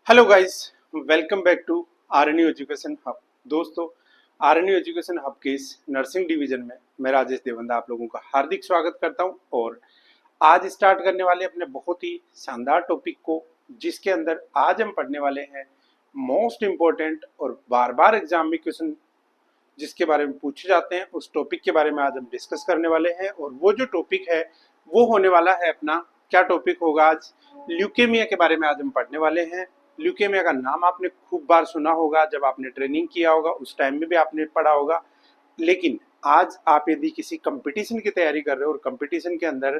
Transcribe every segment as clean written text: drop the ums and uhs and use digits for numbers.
Hello guys, welcome back to RNU education hub. दोस्तों, RNU education hub के इस nursing division में मैं राजेश देवंदा आप लोगों का हार्दिक स्वागत करता हूं। और आज स्टार्ट करने वाले अपने बहुत ही शानदार टॉपिक को, जिसके अंदर आज हम पढ़ने वाले हैं मोस्ट इम्पोर्टेंट और बार बार एग्जाम में क्वेश्चन जिसके बारे में पूछे जाते हैं, उस टॉपिक के बारे में आज हम डिस्कस करने वाले हैं। और वो जो टॉपिक है वो होने वाला है अपना, क्या टॉपिक होगा आज? ल्यूकेमिया के बारे में आज हम पढ़ने वाले हैं। ल्यूकेमिया का नाम आपने खूब बार सुना होगा, जब आपने ट्रेनिंग किया होगा उस टाइम में भी आपने पढ़ा होगा। लेकिन आज आप यदि किसी कंपटीशन की तैयारी कर रहे हो और कंपटीशन के अंदर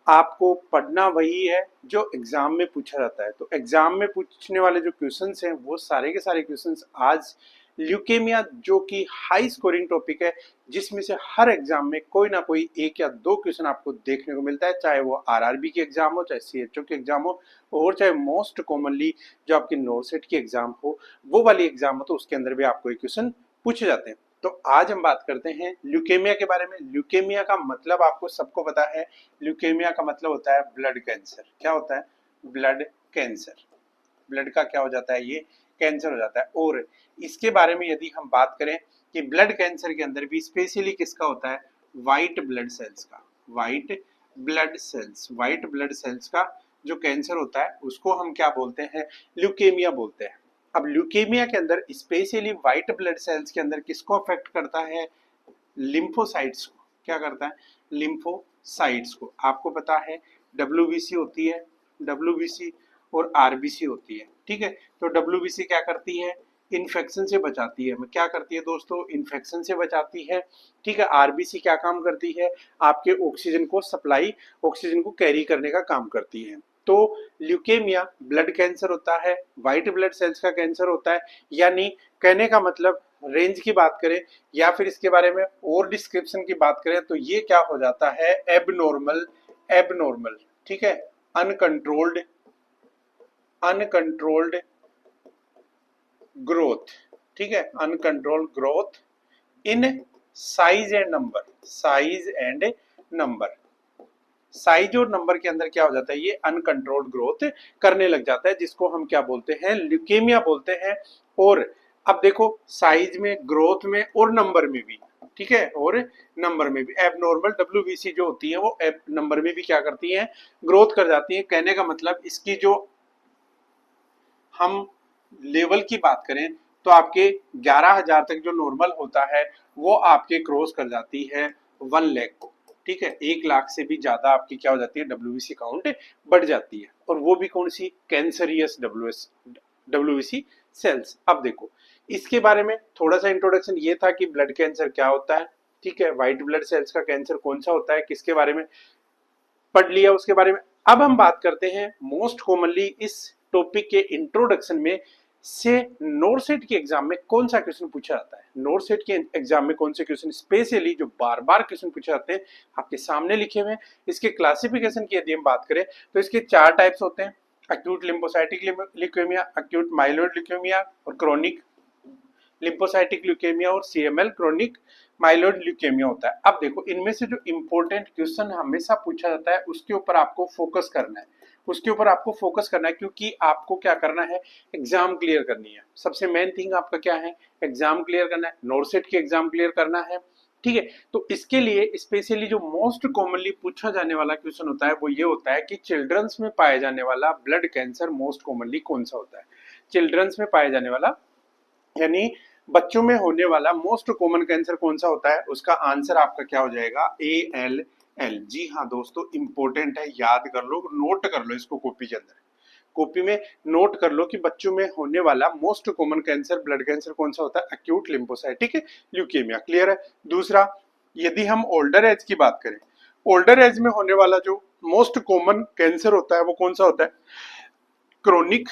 आपको पढ़ना वही है जो एग्जाम में पूछा जाता है, तो एग्जाम में पूछने वाले जो क्वेश्चंस हैं वो सारे के सारे क्वेश्चंस आज ल्यूकेमिया, जो कि हाई स्कोरिंग टॉपिक है, जिसमें से हर एग्जाम में कोई ना कोई एक या दो क्वेश्चन आपको देखने को मिलता है, चाहे वो आरआरबी की एग्जाम हो, चाहे सीएचओ की एग्जाम हो, और चाहे मोस्ट कॉमनली जो आपकी नॉर्सेट की एग्जाम हो, वो वाली एग्जाम हो, तो उसके अंदर भी आपको एक क्वेश्चन पूछे जाते हैं। तो आज हम बात करते हैं ल्यूकेमिया के बारे में। ल्यूकेमिया का मतलब आपको सबको पता है, ल्यूकेमिया का मतलब होता है ब्लड कैंसर। क्या होता है? Blood cancer. ब्लड का क्या हो जाता है? ये कैंसर हो जाता है। और इसके बारे में यदि हम बात करें कि ब्लड कैंसर के अंदर भी स्पेशली किसका होता है? वाइट ब्लड सेल्स का। वाइट ब्लड सेल्स का जो कैंसर होता है उसको हम क्या बोलते हैं? ल्यूकेमिया बोलते हैं। अब ल्यूकेमिया के अंदर स्पेशली व्हाइट ब्लड सेल्स के अंदर किसको अफेक्ट करता है? लिम्फोसाइट्स को। क्या करता है? लिम्फोसाइट्स को। आपको पता है डब्ल्यूबीसी होती है, डब्ल्यूबीसी और आरबीसी होती है, ठीक है। तो डब्ल्यूबीसी क्या करती है? इन्फेक्शन से बचाती है। क्या करती है दोस्तों? इन्फेक्शन से बचाती है, ठीक है। आरबीसी क्या काम करती है? आपके ऑक्सीजन को सप्लाई, ऑक्सीजन को कैरी करने का काम करती है। तो ल्यूकेमिया ब्लड कैंसर होता है, व्हाइट ब्लड सेल्स का कैंसर होता है। यानी कहने का मतलब, रेंज की बात करें या फिर इसके बारे में और डिस्क्रिप्शन की बात करें, तो ये क्या हो जाता है? एबनॉर्मल, एबनॉर्मल, ठीक है। अनकंट्रोल्ड, अनकंट्रोल्ड ग्रोथ, ठीक है। Uncontrolled growth in size and number, size and number. Size और नंबर के अंदर क्या हो जाता है? ये अनकंट्रोल्ड ग्रोथ करने लग जाता है, जिसको हम क्या बोलते हैं? ल्यूकेमिया बोलते हैं। और अब देखो, साइज में, ग्रोथ में और नंबर में भी, ठीक है। और नंबर में भी एबनॉर्मल डब्ल्यूबीसी जो होती है वो नंबर में भी क्या करती है? ग्रोथ कर जाती है। कहने का मतलब, इसकी जो हम लेवल की बात करें तो आपके 11,000 तक जो नॉर्मल होता है वो आपके क्रॉस कर जाती है 1 लाख को, ठीक है। 1 लाख से भी ज्यादा आपकी क्या हो जाती है? डब्ल्यूबीसी काउंट बढ़ जाती है। और वो भी कौन सी? Cancerous WBC sales. अब देखो, इसके बारे में थोड़ा सा इंट्रोडक्शन ये था कि ब्लड कैंसर क्या होता है, ठीक है। व्हाइट ब्लड सेल्स का कैंसर कौन सा होता है, किसके बारे में पढ़ लिया, उसके बारे में। अब हम बात करते हैं मोस्ट कॉमनली इस टॉपिक के इंट्रोडक्शन में से, नोरसेट के एग्जाम में कौन सा क्वेश्चन पूछा जाता है। नोरसेट के एग्जाम में कौन से क्वेश्चन स्पेशली जो बार बार क्वेश्चन पूछे जाते हैं, आपके सामने लिखे हुए हैं। इसके क्लासिफिकेशन की यदि हम बात करें तो इसके 4 टाइप्स होते हैं: acute lymphocytic leukaemia, acute myeloid leukaemia और क्रोनिक लिम्फोसाइटिक ल्यूकेमिया, और सीएमएल क्रोनिक माइलोइड ल्यूकेमिया होता है। अब देखो, इनमें से जो इंपॉर्टेंट क्वेश्चन हमेशा पूछा जाता है उसके ऊपर आपको फोकस करना है, उसके ऊपर आपको फोकस करना है, क्योंकि आपको क्या करना है? एग्जाम क्लियर करनी है। सबसे मेन थिंग आपका क्या है? एग्जाम क्लियर करना है, नोरसेट की एग्जाम क्लियर करना है, ठीक है। तो इसके लिए स्पेशली जो मोस्ट कॉमनली पूछा जाने वाला क्वेश्चन होता है वो ये होता है कि चिल्ड्रंस में पाया जाने वाला ब्लड कैंसर मोस्ट कॉमनली कौन सा होता है? चिल्ड्रंस में पाया जाने वाला, यानी बच्चों में होने वाला मोस्ट कॉमन कैंसर कौन सा होता है? उसका आंसर आपका क्या हो जाएगा? ALL। जी हाँ दोस्तों, इंपॉर्टेंट है, याद कर लो, नोट कर लो इसको कॉपी के अंदर, कॉपी में नोट कर लो कि बच्चों में होने वाला most common cancer, blood cancer कौन सा होता है? Acute lymphocytic leukaemia. क्लियर है? दूसरा, यदि हम ओल्डर एज की बात करें, ओल्डर एज में होने वाला जो मोस्ट कॉमन कैंसर होता है वो कौन सा होता है? Chronic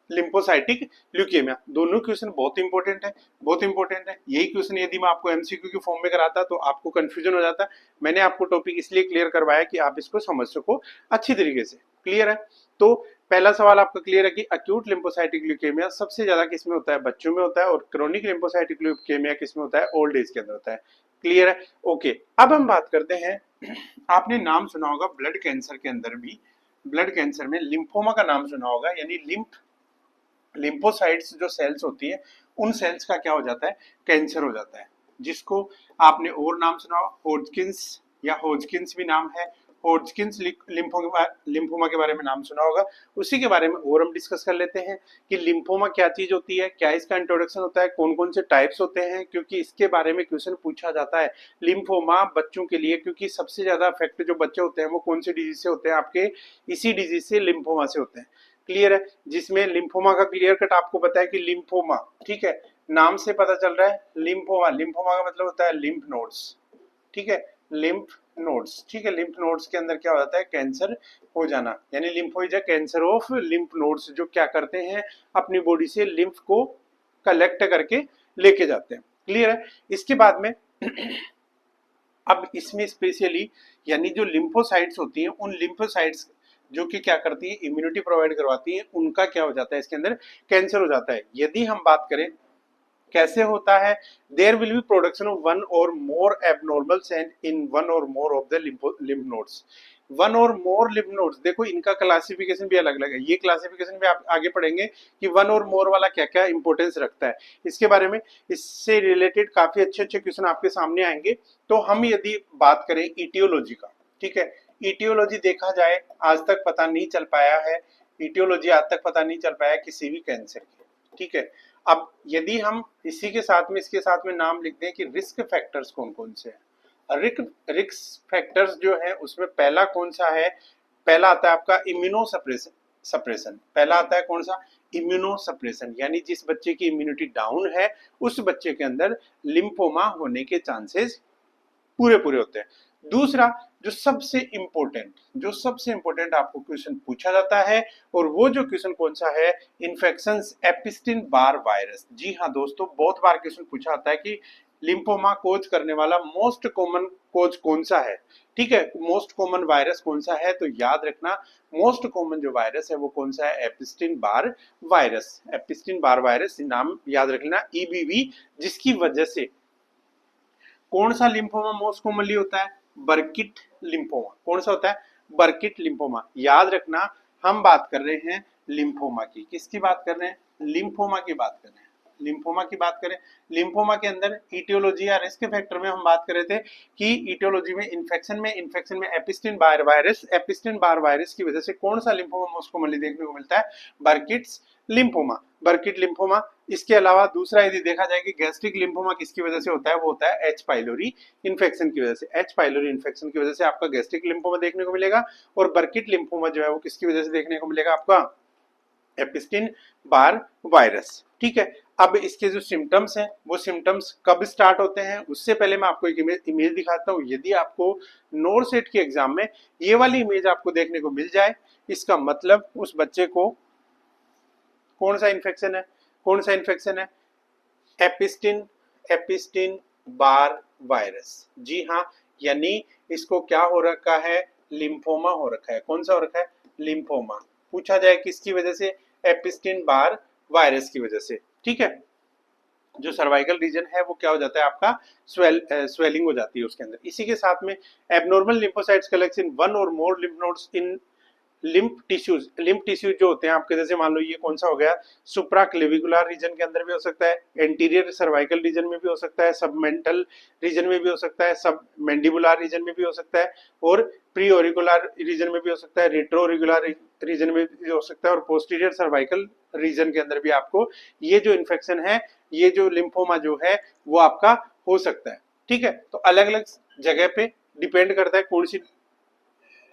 lymphocytic leukaemia. दोनों क्वेश्चन बहुत इंपॉर्टेंट है, बहुत इंपॉर्टेंट है। यही क्वेश्चन यदि मैं आपको एमसीक्यू के फॉर्म में कराता तो आपको कंफ्यूजन हो जाता। मैंने आपको टॉपिक इसलिए क्लियर करवाया कि आप इसको समझ सको अच्छी तरीके से। क्लियर है? तो पहला सवाल आपका क्लियर है कि अक्यूट लिम्फोसाइटिक ल्यूकेमिया सबसे ज्यादा किसमें होता है? बच्चों में होता है। और क्रोनिक लिम्फोसाइटिक ल्यूकेमिया किसमें होता है? ओल्ड एज के अंदर होता है। क्लियर है? ओके, अब हम बात करते हैं, आपने नाम सुना होगा ब्लड कैंसर के अंदर भी, ब्लड कैंसर में लिम्फोमा का नाम सुना होगा, यानी लिम्फ लिम्फोसाइट्स जो सेल्स होती है उन सेल्स का क्या हो जाता है, कैंसर हो जाता है, जिसको आपने और नाम सुना हो, होजकिंस या होजकिंस भी नाम है। होजकिंस लिम्फोमा के बारे में नाम सुना होगा। उसी के बारे में और हम डिस्कस कर लेते हैं कि लिम्फोमा क्या चीज होती है, क्या इसका इंट्रोडक्शन होता है, कौन कौन से टाइप्स होते हैं, क्योंकि इसके बारे में क्वेश्चन पूछा जाता है। लिम्फोमा बच्चों के लिए, क्योंकि सबसे ज्यादा अफेक्ट जो बच्चे होते हैं वो कौन से डिजीज से होते हैं, आपके इसी डिजीज से, लिम्फोमा से होते हैं। क्लियर है, जिसमें लिम्फोमा का क्लियर कट आपको पता है कि लिम्फोमा, ठीक है, नाम से पता चल रहा है लिम्फोमा, लिम्फोमा का मतलब होता है लिम्फ नोड्स, ठीक है, लिम्फ नोड्स, ठीक है, लिम्फ नोड्स के अंदर क्या हो जाता है, कैंसर हो जाना, यानी lympho is a cancer of lymph nodes, जो क्या करते हैं, अपनी बॉडी से लिम्फ को कलेक्ट करके लेके जाते हैं। क्लियर है, इसके बाद में अब इसमें स्पेशली यानी जो लिम्फोसाइट्स होती हैं, उन लिम्फोसाइट्स जो कि क्या करती है, इम्यूनिटी प्रोवाइड करवाती है, उनका क्या हो जाता है, इसके अंदर कैंसर हो जाता है। यदि हम बात करें कैसे होता है, there will be production of one और more abnormal cell in one और more of the lymph nodes. One और मोर लिम्फ नोड्स, देखो इनका क्लासिफिकेशन भी अलग अलग है, ये क्लासिफिकेशन भी आप आगे पढ़ेंगे कि वन और मोर वाला क्या क्या इंपॉर्टेंस रखता है इसके बारे में। इससे रिलेटेड काफी अच्छे अच्छे क्वेश्चन आपके सामने आएंगे। तो हम यदि बात करें इटियोलॉजी का, ठीक है, इटियोलॉजी देखा जाए आज तक पता नहीं चल पाया है, इटियोलॉजी आज तक पता नहीं चल पाया किसी भी कैंसर की, ठीक है। अब यदि हम इसी के साथ में, इसके साथ में नाम लिख दें कि रिस्क फैक्टर्स कौन कौन से हैं, रिस्क फैक्टर्स जो है उसमें पहला कौन सा है, पहला आता है आपका इम्यूनो सप्रेशन, पहला आता है कौन सा, इम्यूनो सप्रेशन, यानी जिस बच्चे की इम्यूनिटी डाउन है उस बच्चे के अंदर लिम्फोमा होने के चांसेस पूरे पूरे होते हैं। दूसरा जो सबसे इंपॉर्टेंट आपको क्वेश्चन पूछा जाता है, और वो जो क्वेश्चन कौन सा है, इन्फेक्शंस एपिस्टिन बार वायरस। जी हाँ दोस्तों, बहुत बार क्वेश्चन पूछा जाता है कि लिम्फोमा कोज करने वाला मोस्ट कॉमन कोज कौन सा है, ठीक है, मोस्ट कॉमन वायरस कौन सा है। तो याद रखना मोस्ट कॉमन जो वायरस है वो कौन सा है, एपिस्टिन Barr virus, Epstein Barr virus नाम याद रख लेना, ईबीवी, जिसकी वजह से कौन सा लिम्फोमा मोस्ट कॉमनली होता है, बर्किट लिम्फोमा। कौन सा होता है, बर्किट लिम्फोमा। याद रखना हम बात कर रहे हैं लिम्फोमा की, किसकी बात कर रहे हैं, लिम्फोमा की बात कर रहे हैं, लिम्फोमा की बात करें। लिम्फोमा के अंदर इटियोलॉजी या रिस्क फैक्टर में हम बात कर रहे थे कि इटियोलॉजी में इन्फेक्शन में एपिस्टिन बार वायरस की वजह से कौन सा लिम्फोमा मोस्ट कॉमनली देखने को मिलता है, बर्किट्स लिम्फोमा, बर्किट लिम्फोमा। इसके अलावा दूसरा यदि देखा जाए कि गैस्ट्रिक लिम्फोमा किसकी वजह से होता है, वो होता है एच पाइलोरी इन्फेक्शन की वजह से, एच पाइलोरी इन्फेक्शन की वजह से आपका गैस्ट्रिक लिम्फोमा देखने को मिलेगा। और बर्किट लिम्फोमा जो है वो किसकी वजह से देखने को मिलेगा, आपका एपिस्टिन बार वायरस, ठीक है। अब इसके जो सिम्टम्स हैं वो सिम्टम्स कब स्टार्ट होते हैं, उससे पहले मैं आपको एक इमेज दिखाता हूँ। यदि आपको नोर सेट के एग्जाम में ये वाली इमेज आपको देखने को मिल जाए, इसका मतलब उस बच्चे को कौन सा इन्फेक्शन है, कौन सा इन्फेक्शन है, एपिस्टिन एपिस्टिन बार वायरस। जी हाँ, यानी इसको क्या हो रखा है, लिम्फोमा हो रखा है। कौन सा हो रखा है, लिम्फोमा। पूछा जाए किसकी वजह से, एपिस्टिन बार वायरस की वजह से, ठीक है। जो सर्वाइकल रीजन है वो क्या हो जाता है आपका, स्वेलिंग हो जाती है उसके अंदर। इसी के साथ में एबनॉर्मल लिम्फोसाइट्स कलेक्शन वन और more lymph nodes in lymph tissues जो होते हैं आपके, जैसे मान लो ये कौन सा हो गया, सुप्रा क्लेविकुलर रीजन के अंदर भी हो सकता है, एंटीरियर सर्वाइकल रीजन में भी हो सकता है, सबमेंटल रीजन में भी हो सकता है, सब मैंडिबुलर रीजन में भी हो सकता है, और प्री ऑरिकुलर रीजन में भी हो सकता है, रेट्रो ऑरिकुलर रीजन में भी हो सकता है, और पोस्टीरियर सर्वाइकल रीजन के अंदर भी आपको ये जो इन्फेक्शन है, ये जो लिम्फोमा जो है वो आपका हो सकता है, ठीक है। तो अलग अलग जगह पे डिपेंड करता है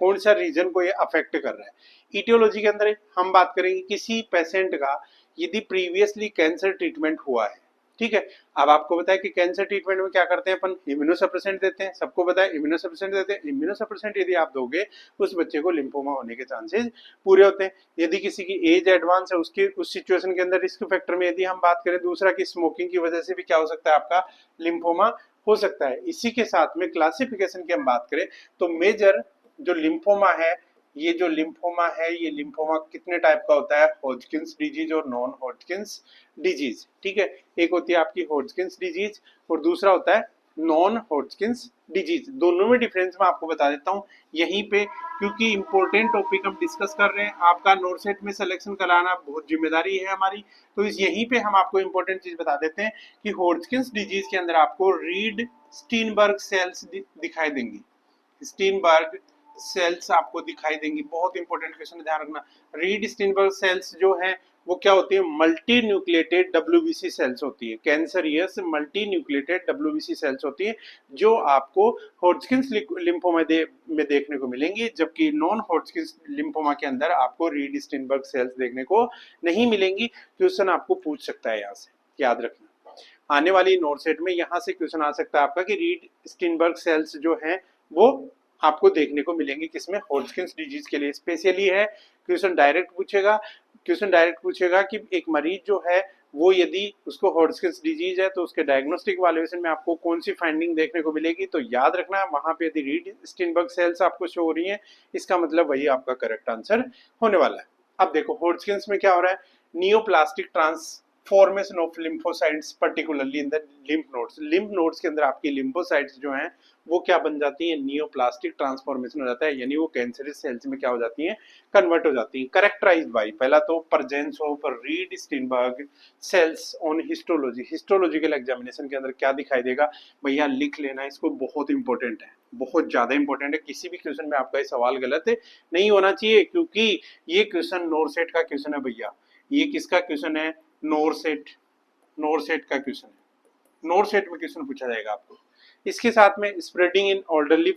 कौन सा रीजन को ये अफेक्ट कर रहा है। इटियोलॉजी के अंदर हम बात करेंगे किसी पेशेंट का यदि प्रीवियसली कैंसर ट्रीटमेंट हुआ है, ठीक है। अब आपको पता है कि कैंसर ट्रीटमेंट में क्या करते हैं अपन, इम्यूनोसप्रेसेंट देते हैं, सबको पता है इम्यूनोसप्रेसेंट देते हैं। इम्यूनोसप्रेसेंट यदि आप दोगे उस बच्चे को लिम्फोमा होने के चांसेस पूरे होते हैं। यदि किसी की एज एडवांस है उसकी उस सिचुएशन के अंदर रिस्क फैक्टर में यदि हम बात करें, दूसरा की स्मोकिंग की वजह से भी क्या हो सकता है, आपका लिम्फोमा हो सकता है। इसी के साथ में क्लासिफिकेशन की हम बात करें तो मेजर जो लिम्फोमा है, ये जो लिम्फोमा है, ये लिम्फोमा कितने टाइप का होता है, होजकिंस डिजीज और नॉन होजकिंस डिजीज, ठीक है। एक होती है आपकी होजकिंस डिजीज और दूसरा होता है नॉन हॉटकिंस डिजीज। दोनों में डिफरेंस मैं आपको बता देता हूँ यहीं पे, क्योंकि इंपॉर्टेंट टॉपिक हम डिस्कस कर रहे हैं, आपका नोरसेट में सिलेक्शन कराना बहुत जिम्मेदारी है हमारी। तो इस यहीं पे हम आपको इंपॉर्टेंट चीज बता देते हैं कि हॉटकिंस डिजीज के अंदर आपको रीड स्टीनबर्ग सेल्स दिखाई देंगी। स्टीनबर्ग सेल्स आपको दिखाई देंगी, बहुत इंपॉर्टेंट क्वेश्चन, ध्यान रखना। रीड स्टीनबर्ग सेल्स जो है वो क्या होती है, मल्टी न्यूक्लिएटेड डब्ल्यूबीसी सेल्स होती है, cancerous multinucleated WBC cells होती है, जो आपको हॉटकिंस लिम्फोमा में देखने को मिलेंगी, जबकि नॉन हॉटकिंस लिम्फोमा के अंदर आपको रीड स्टीनबर्ग सेल्स देखने को नहीं मिलेंगी। क्वेश्चन आपको पूछ सकता है यहाँ से, याद रखना। आने वाली नोटसेट में यहाँ से क्वेश्चन आ सकता है आपका कि रीड स्टीनबर्ग सेल्स जो है वो आपको देखने को मिलेंगे किसमें, हॉटकिंस डिजीज के लिए स्पेशली है। क्वेश्चन डायरेक्ट पूछेगा कि एक मरीज जो है वो यदि उसको हॉटकिंस डिजीज है तो उसके डायग्नोस्टिक वैल्यूएशन में आपको कौन सी फाइंडिंग देखने को मिलेगी, तो याद रखना वहां पे यदि रीड स्टीनबर्ग सेल्स आपको शो हो रही है, इसका मतलब वही आपका करेक्ट आंसर होने वाला है। अब देखो हॉटकिंस में क्या हो रहा है, neoplastic transformation of lymphocytes particularly in the lymph nodes के अंदर आपकी लिम्फोसाइट्स जो हैं वो क्या बन जाती है, नियोप्लास्टिक ट्रांसफॉर्मेशन हो जाता है, यानी वो कैंसरस सेल्स में क्या हो जाती हैं, कन्वर्ट हो जाती हैं। करेक्टराइज्ड बाय, पहला तो presence of Reed Sternberg cells on histology, histological examination के अंदर क्या दिखाई देगा भैया, लिख लेना, इसको बहुत इंपॉर्टेंट है, बहुत ज्यादा इंपॉर्टेंट है। किसी भी क्वेश्चन में आपका ये सवाल गलत नहीं होना चाहिए, क्योंकि ये क्वेश्चन नोरसेट का क्वेश्चन है भैया। ये किसका क्वेश्चन है, नोरसेट का क्वेश्चन है, नोरसेट में क्वेश्चन पूछा जाएगा आपको। इसके साथ में स्प्रेडिंग इन ऑर्डरली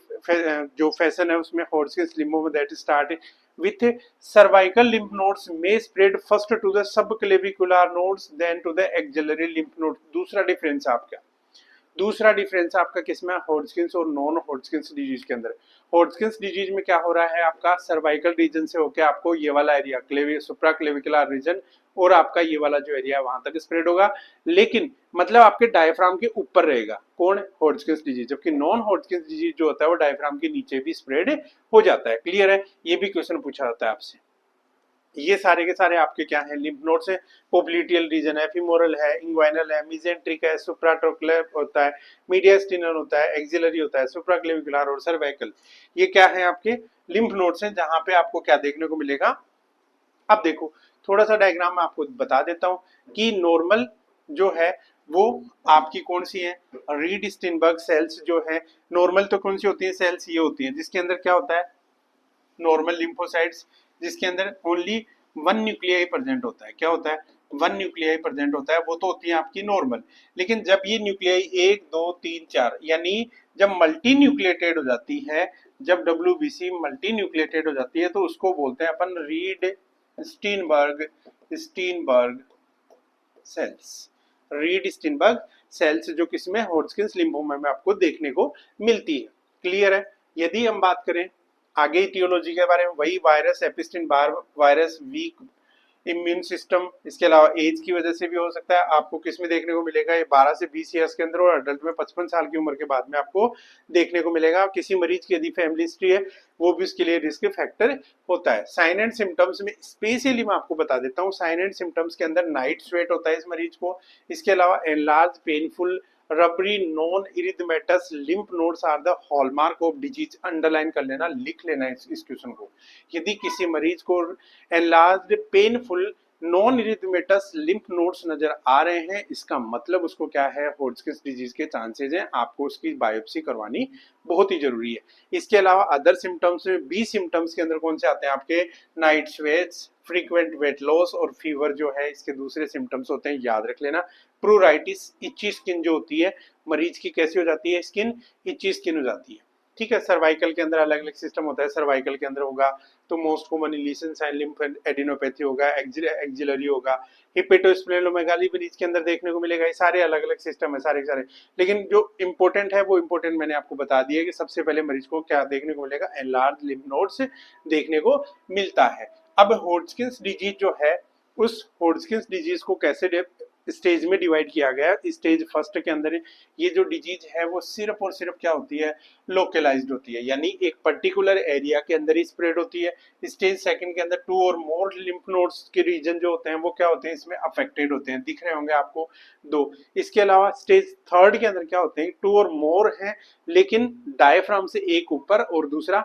जो फैशन है उसमें Hodgkin's lymphoma that start with cervical lymph nodes may spread first to the subclavicular nodes then to the axillary lymph nodes। दूसरा डिफरेंस आपका किसमें, हॉटकिंस और नॉन हॉटकिंस डिजीज के अंदर। हॉटकिंस डिजीज में क्या हो रहा है, आपका सर्वाइकल रीजन से होकर आपको ये वाला एरिया सुप्रा क्लेविकुलर रीजन और आपका ये वाला जो एरिया है वहां तक स्प्रेड होगा, लेकिन मतलब आपके डायफ्राम के ऊपर रहेगा, कौन, हॉटकिंस डिजीज। जबकि नॉन हॉटकिंस डिजीज जो होता है वो डायफ्राम के नीचे भी स्प्रेड हो जाता है। क्लियर है, ये भी क्वेश्चन पूछा जाता है आपसे। ये सारे के सारे आपके क्या है, लिम्फ नोड्स है, पोप्लिटियल रीजन है, फीमोरल है, इंग्वाइनल है, मेसेंट्रिक है, सुप्राट्रोक्लेर होता है, मीडियास्टिनल होता है, एक्सिलरी होता है, सुप्राक्लेविकुलर और सर्वाइकल। ये क्या है आपके लिम्फ नोड्स हैं, जहां पे आपको क्या देखने को मिलेगा। अब देखो थोड़ा सा डायग्राम में आपको बता देता हूं कि नॉर्मल जो है वो आपकी कौन सी है, रीड स्टीनबर्ग सेल्स जो है नॉर्मल तो कौन सी होती है, सेल्स ये होती है जिसके अंदर क्या होता है, नॉर्मल लिम्फोसाइट्स, जिसके अंदर ओनली वन न्यूक्लियाई प्रेजेंट होता है। क्या होता है, वन न्यूक्लियाई प्रेजेंट होता है, वो तो होती है आपकी नॉर्मल। लेकिन जब ये न्यूक्लियाई 1 2 3 4 यानी जब मल्टी न्यूक्लिएटेड हो जाती है, जब डब्ल्यूबीसी मल्टी न्यूक्लिएटेड हो जाती है तो उसको बोलते हैं अपन Reed Sternberg cells. Reed Sternberg cells जो किसमें, हॉटकिंस लिम्फोमा में आपको देखने को मिलती है। क्लियर है। यदि हम बात करें आगे इटियोलॉजी के बारे में, वही virus, Epstein Barr virus, weak immune system, इसके अलावा एज की वजह से भी हो सकता है। आपको किस में देखने को मिलेगा, ये 12 से 20 ईयर्स के अंदर और अडल्ट में 55 साल की उम्र के बाद में आपको देखने को मिलेगा। किसी मरीज की यदि फैमिली हिस्ट्री है वो भी उसके लिए रिस्क फैक्टर होता है। साइन एंड सिम्टम्स में स्पेशली मैं आपको बता देता हूँ, साइन एंड सिम्टम्स के अंदर नाइट स्वेट होता है इस मरीज को। इसके अलावा enlarge painful rubbery non erythematous lymph nodes are the hallmark of disease. Underline कर लेना, लिख लेना इस क्वेश्चन को। यदि किसी मरीज को enlarged painful non erythematous lymph nodes नजर आ रहे हैं, इसका मतलब उसको क्या है, हॉटकिंस डिजीज के चांसेस हैं, आपको उसकी बायोप्सी करवानी बहुत ही जरूरी है। इसके अलावा अदर सिम्टम्स में बी सिम्टम्स के अंदर कौन से आते हैं आपके, night sweats, frequent weight loss और फीवर जो है इसके दूसरे सिम्टम्स होते हैं, याद रख लेना। प्रूराइटिस, इची स्किन जो होती है मरीज की, कैसी हो जाती है स्किन, इची स्किन हो जाती है। ठीक है। सर्वाइकल के अंदर अलग अलग सिस्टम होता है, सर्वाइकल के अंदर होगा तो most common lesion sign lymphadenopathy होगा, एक्सिलरी होगा, हिपेटोस्प्लेनोमेगाली मरीज के अंदर देखने को मिलेगा। ये सारे अलग अलग सिस्टम है सारे सारे, लेकिन जो इंपॉर्टेंट है वो इंपॉर्टेंट मैंने आपको बता दिया कि सबसे पहले मरीज को क्या देखने को मिलेगा, एनलार्ज लिम्फ नोड्स देखने को मिलता है। अब हॉटकिंस डिजीज जो है, उस हॉटकिंस डिजीज को कैसे स्टेज में डिवाइड किया गया है। स्टेज फर्स्ट के अंदर ये जो डिजीज है वो सिर्फ और सिर्फ क्या होती है, लोकलाइज्ड होती है, यानी एक पर्टिकुलर एरिया के अंदर ही स्प्रेड होती है। स्टेज सेकंड के अंदर 2 और मोर लिम्फ नोड्स के रीजन जो होते हैं वो क्या होते हैं, इसमें अफेक्टेड होते हैं, दिख रहे होंगे आपको 2। इसके अलावा स्टेज थर्ड के अंदर क्या होते हैं, 2 और मोर हैं, लेकिन डायफ्राम से एक ऊपर और दूसरा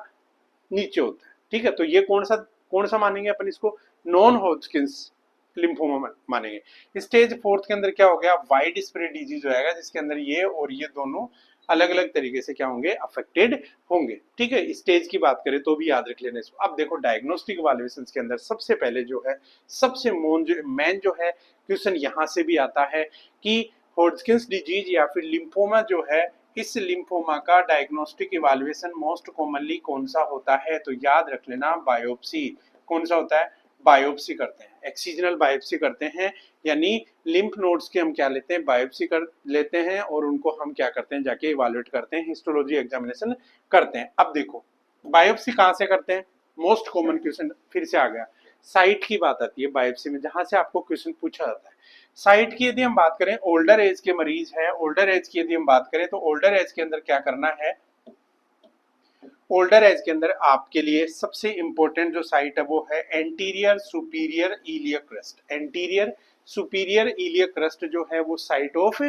नीचे होता है, ठीक है। तो ये कौन सा मानेंगे अपन इसको, नॉन हॉजकिंस लिम्फोमा मानेंगे। स्टेज फोर्थ के अंदर क्या हो गया, वाइड स्प्रेड डिजीज हो जाएगा, जिसके अंदर ये और ये दोनों अलग अलग तरीके से क्या होंगे, अफेक्टेड होंगे, ठीक है। स्टेज की बात करें तो भी याद रख लेना इसको। अब देखो डायग्नोस्टिक इवैल्यूएशन के अंदर सबसे पहले जो है, सबसे मेन जो है क्वेश्चन यहाँ से भी आता है कि हॉजकिंस डिजीज या फिर लिम्फोमा जो है, इस लिम्फोमा का डायग्नोस्टिक इवैल्यूएशन मोस्ट कॉमनली कौन सा होता है, तो याद रख लेना बायोप्सी। कौन सा होता है, बायोप्सी करते हैं, एक्सीजनल बायोप्सी करते हैं, यानी लिम्फ नोड्स के हम क्या लेते हैं, बायोप्सी कर लेते हैं और उनको हम क्या करते हैं, जाके इवैल्यूएट करते हैं, हिस्टोलॉजी एग्जामिनेशन करते हैं। अब देखो बायोप्सी कहाँ से करते हैं, मोस्ट कॉमन क्वेश्चन फिर से आ गया, साइट की बात आती है बायोप्सी में, जहां से आपको क्वेश्चन पूछा जाता है। साइट की यदि हम बात करें, ओल्डर एज के मरीज है, ओल्डर एज की यदि हम बात करें तो ओल्डर एज के अंदर क्या करना है, ओल्डर एज के अंदर आपके लिए सबसे इंपॉर्टेंट जो साइट है वो है anterior superior iliac crust. Anterior superior iliac crust जो है वो साइट ऑफ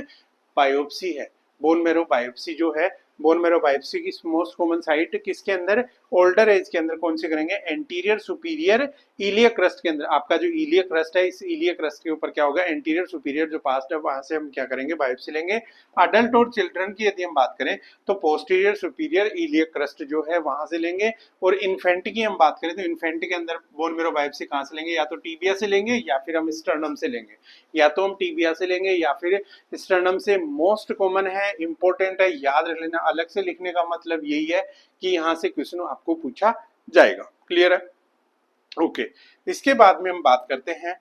बायोप्सी है। बोन मैरो बायोप्सी जो है, बोन मैरो बायोप्सी की मोस्ट कॉमन साइट किसके अंदर, ओल्डर एज के अंदर कौन से करेंगे, एंटीरियर सुपीरियर इलियक क्रस्ट के अंदर। आपका जो इलियक क्रस्ट है, इस इलियक क्रस्ट के ऊपर क्या होगा, एंटीरियर सुपीरियर जो पास्ट है वहां से हम क्या करेंगे, बायोप्सी लेंगे। अडल्ट और चिल्ड्रन की यदि हम बात करें तो पोस्टीरियर सुपीरियर इलियक क्रस्ट जो है वहां से लेंगे। और इन्फेंट की हम बात करें तो इन्फेंट के अंदर बोन मैरो बायोप्सी कहां से लेंगे, या तो टीबिया से लेंगे या फिर हम स्टर्नम से लेंगे, या तो हम टीबिया से लेंगे या फिर स्टर्नम से। मोस्ट कॉमन है, इंपॉर्टेंट है, याद रख लेना। अलग से लिखने का मतलब यही है कि यहां से क्वेश्चन आपको पूछा जाएगा। क्लियर है, ओके। इसके बाद में हम बात करते हैं,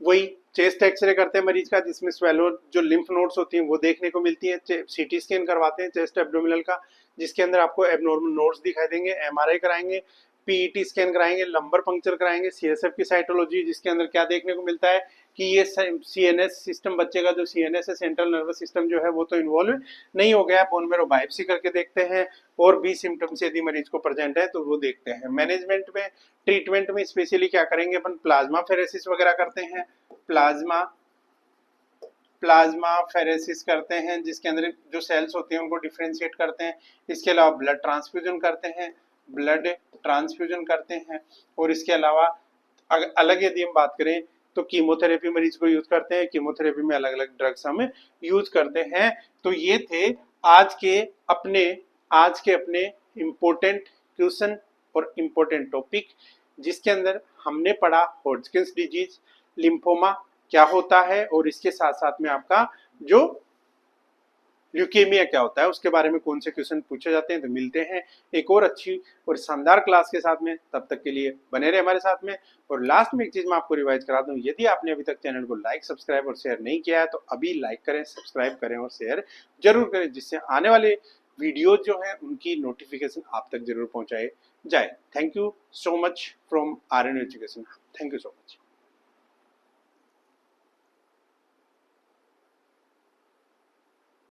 वही चेस्ट एक्सरे करते हैं मरीज का, जिसमें स्वेलो जो लिम्फ नोड्स होती हैं वो देखने को मिलती है। सीटी स्कैन करवाते हैं चेस्ट एब्डोमिनल का, जिसके अंदर आपको एबनॉर्मल नोड्स दिखाई देंगे। एमआरआई कराएंगे, पीईटी स्कैन कराएंगे, लंबर पंक्चर कराएंगे, सीएसएफ की साइटोलॉजी, जिसके अंदर क्या देखने को मिलता है कि ये सीएनएस सिस्टम, बच्चे का जो सीएनएस है, सेंट्रल नर्वस सिस्टम जो है वो तो इन्वॉल्व नहीं हो गया। बोन मैरो बायोप्सी करके देखते हैं, और भी सिम्टम्स यदि मरीज को प्रेजेंट है तो वो देखते हैं। मैनेजमेंट में, ट्रीटमेंट में स्पेशली क्या करेंगे अपन, प्लाज्मा फेरेसिस वगैरह करते हैं, प्लाज्मा फेरेसिस करते हैं, जिसके अंदर जो सेल्स होते हैं उनको डिफरेंशिएट करते हैं। इसके अलावा ब्लड ट्रांसफ्यूजन करते हैं, और इसके अलावा अलग यदि हम बात करें तो कीमोथेरेपी मरीज को यूज करते हैं। कीमोथेरेपी में अलग अलग ड्रग्स हम यूज करते हैं। तो ये थे आज के अपने इम्पोर्टेंट क्वेश्चन और इम्पोर्टेंट टॉपिक, जिसके अंदर हमने पढ़ा हॉजकिंस डिजीज, लिम्फोमा क्या होता है, और इसके साथ साथ में आपका जो ल्यूकेमिया क्या होता है उसके बारे में कौन से क्वेश्चन पूछे जाते हैं। तो मिलते हैं एक और अच्छी और शानदार क्लास के साथ में, तब तक के लिए बने रहे हमारे साथ में। और लास्ट में एक चीज मैं आपको रिवाइज करा दूं, यदि आपने अभी तक चैनल को लाइक, सब्सक्राइब और शेयर नहीं किया है तो अभी लाइक करें, सब्सक्राइब करें और शेयर जरूर करें, जिससे आने वाले वीडियो जो है उनकी नोटिफिकेशन आप तक जरूर पहुंचाए जाए। Thank you so much from RN education. Thank you so much.